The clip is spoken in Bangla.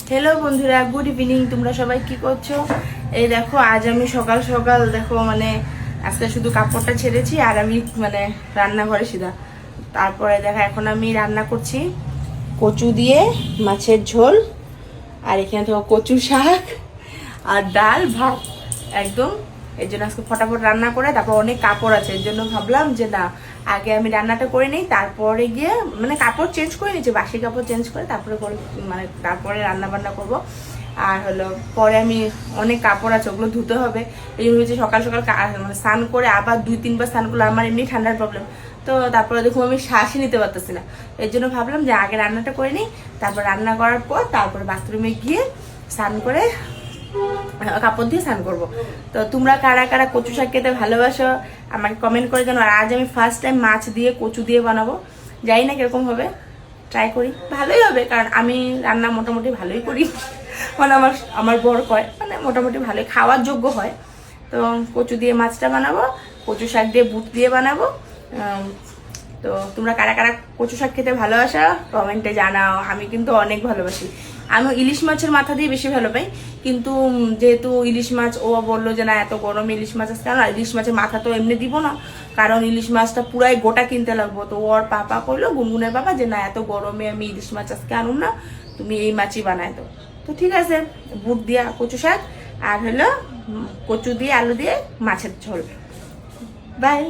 হ্যালো বন্ধুরা, গুড ইভিনিং। তোমরা সবাই কি করছো? এই দেখো, আজ আমি সকাল সকাল দেখো আজকে শুধু কাপড়টা ছেড়েছি আর আমি রান্নাঘরে সিধা। তারপরে দেখো এখন আমি রান্না করছি কচু দিয়ে মাছের ঝোল, আর এখানে দেখো কচু শাক আর ডাল ভাত একদম। এর জন্য আজকে ফটাফট রান্না করে, তারপর অনেক কাপড় আছে, এর জন্য ভাবলাম যে না, আগে আমি রান্নাটা করে নিই, তারপরে গিয়ে কাপড় চেঞ্জ করে নিচ্ছি, বাসি কাপড় চেঞ্জ করে তারপরে তারপরে রান্না বান্না করবো। আর পরে আমি অনেক কাপড় আছে, ওগুলো ধুতে হবে। এই জন্য হচ্ছে সকাল সকাল স্নান করে আবার 2-3 বার স্নান করলে আমার এমনি ঠান্ডার প্রবলেম, তো তারপরে দেখুন আমি শ্বাসই নিতে পারতেছি না। এর জন্য ভাবলাম যে আগে রান্নাটা করে নিই, তারপর রান্না করার পর তারপরে বাথরুমে গিয়ে স্নান করে কাপড় দিয়ে স্নান করবো। তো তোমরা কারা কারা কচু শাক খেতে ভালোবাসো আমাকে কমেন্ট করে জানো। আর আজ আমি ফার্স্ট টাইম মাছ দিয়ে কচু দিয়ে বানাবো, জানি না কিরকম হবে, ট্রাই করি, ভালোই হবে, কারণ আমি রান্না মোটামুটি ভালোই করি। আমার বর কয় মোটামুটি ভালোই খাওয়ার যোগ্য হয়। তো কচু দিয়ে মাছটা বানাবো, কচু শাক দিয়ে বুট দিয়ে বানাবো। তো তোমরা কারা কারা কচু শাক খেতে ভালোবাসা কমেন্টে জানাও। আমি কিন্তু অনেক ভালোবাসি। আমি ইলিশ মাছের মাথা দিয়ে বেশি ভালো পাই, কিন্তু যেহেতু ইলিশ মাছ ও বললো যে না এত গরমে ইলিশ মাছ আসছে, না ইলিশ মাছের মাথা তো এমনি দিব না, কারণ ইলিশ মাছটা পুরাই গোটা কিনতে লাগবো। তো ওর পাপা করলো, গুনগুনের বাবা, যে না এত গরমে আমি ইলিশ মাছ আজকে আনুন না, তুমি এই মাছই বানায় দাও। তো ঠিক আছে, বুট দিয়া কচু শাক আর কচু দিয়ে আলু দিয়ে মাছের ঝোল। বাই।